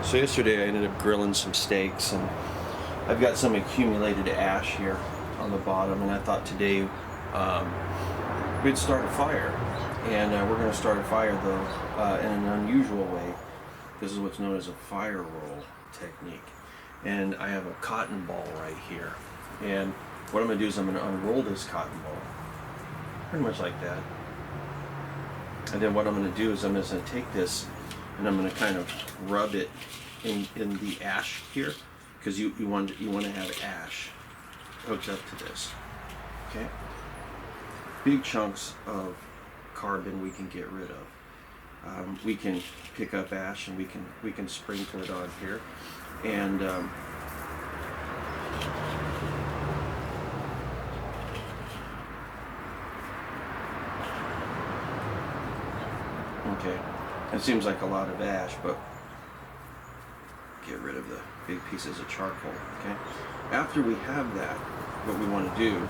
So yesterday I ended up grilling some steaks, and I've got some accumulated ash here on the bottom, and I thought today we'd start a fire. And we're going to start a fire though in an unusual way. This is what's known as a fire roll technique. And I have a cotton ball right here. And what I'm going to do is I'm going to unroll this cotton ball, pretty much like that. And then what I'm going to do is I'm just going to take this and I'm going to kind of rub it in the ash here, because you want to have ash hooked up to this. Okay. Big chunks of carbon we can get rid of. We can pick up ash and we can sprinkle it on here, and okay, it seems like a lot of ash, but get rid of the big pieces of charcoal. Okay, after we have that, what we want to do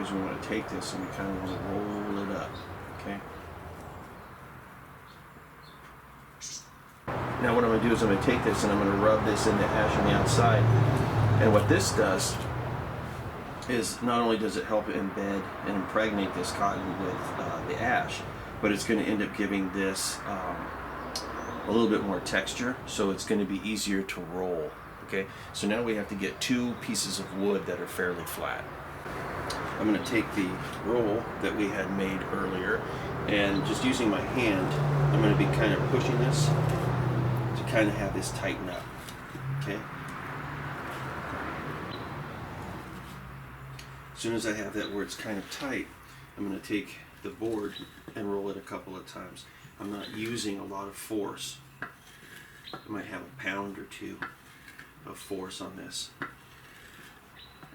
is we want to take this and we kind of want to roll it up. Okay. Now what I'm going to do is I'm going to take this and I'm going to rub this into ash on the outside. And what this does is not only does it help embed and impregnate this cotton with the ash, but it's going to end up giving this a little bit more texture, so it's going to be easier to roll. Okay, so now we have to get two pieces of wood that are fairly flat. I'm going to take the roll that we had made earlier, and just using my hand, I'm going to be kind of pushing this to kind of have this tighten up. Okay. As soon as I have that where it's kind of tight, I'm going to take the board and roll it a couple of times. I'm not using a lot of force. I might have a pound or two of force on this.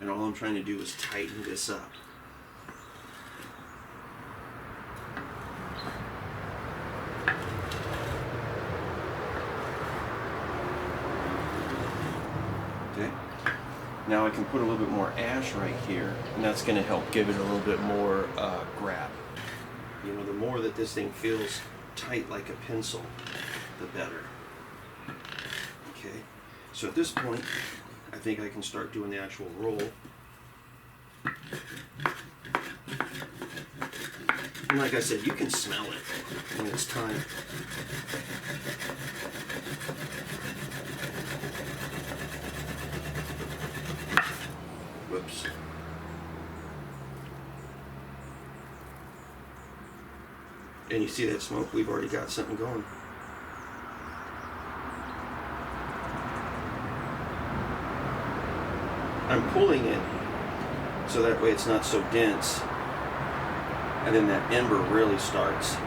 And all I'm trying to do is tighten this up. Okay. Now I can put a little bit more ash right here, and that's going to help give it a little bit more grab. You know, the more that this thing feels tight like a pencil, the better. Okay. So at this point, I think I can start doing the actual roll. And like I said, you can smell it when it's time. Whoops. And you see that smoke? We've already got something going. I'm pulling it so that way it's not so dense, and then that ember really starts.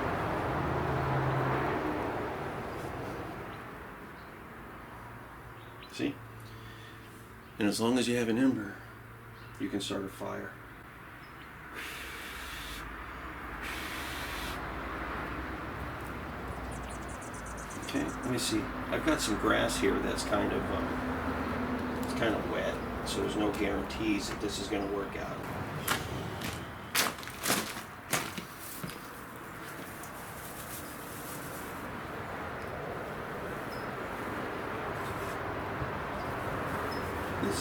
See? And as long as you have an ember, you can start a fire. Okay, let me see. I've got some grass here that's kind of wet. So there's no guarantees that this is going to work out.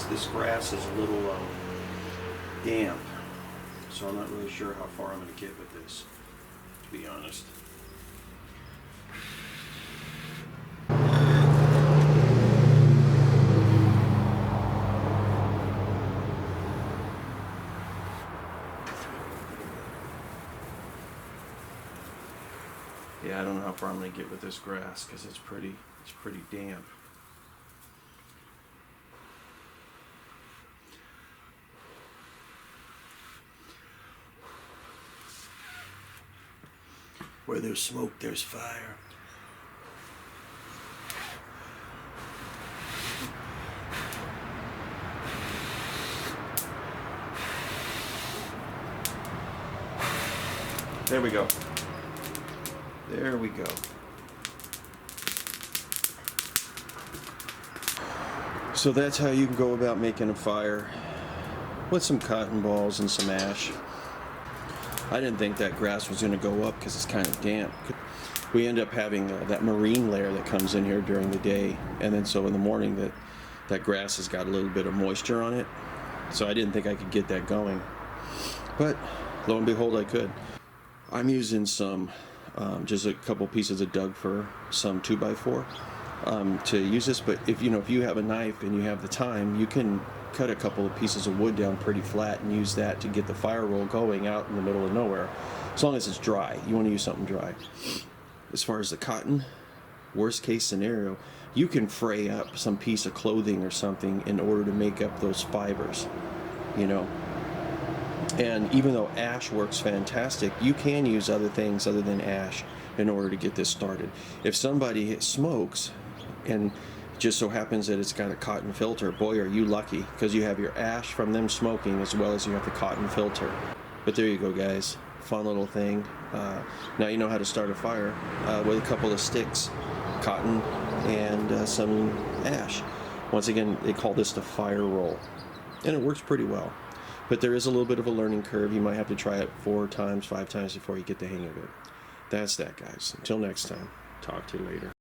This grass is a little damp, so I'm not really sure how far I'm going to get with this, to be honest. Yeah, I don't know how far I'm going to get with this grass because it's pretty damp. Where there's smoke, there's fire. There we go. There we go. So that's how you can go about making a fire with some cotton balls and some ash. I didn't think that grass was going to go up because it's kind of damp. we end up having that marine layer that comes in here during the day, and then so in the morning that grass has got a little bit of moisture on it. So I didn't think I could get that going, but lo and behold, I could. I'm using some just a couple pieces of Doug fir, some 2x4 to use this. But if you have a knife and you have the time, you can cut a couple of pieces of wood down pretty flat and use that to get the fire roll going out in the middle of nowhere, as long as it's dry. You want to use something dry. As far as the cotton, worst case scenario, you can fray up some piece of clothing or something in order to make up those fibers, and even though ash works fantastic, you can use other things other than ash in order to get this started. If somebody smokes and just so happens that it's got a cotton filter, boy, are you lucky, because you have your ash from them smoking as well as you have the cotton filter. But there you go, guys. Fun little thing. Now you know how to start a fire with a couple of sticks, cotton, and some ash. Once again, they call this the fire roll, and it works pretty well. But there is a little bit of a learning curve. You might have to try it 4 times, 5 times before you get the hang of it. That's that, guys. Until next time, talk to you later.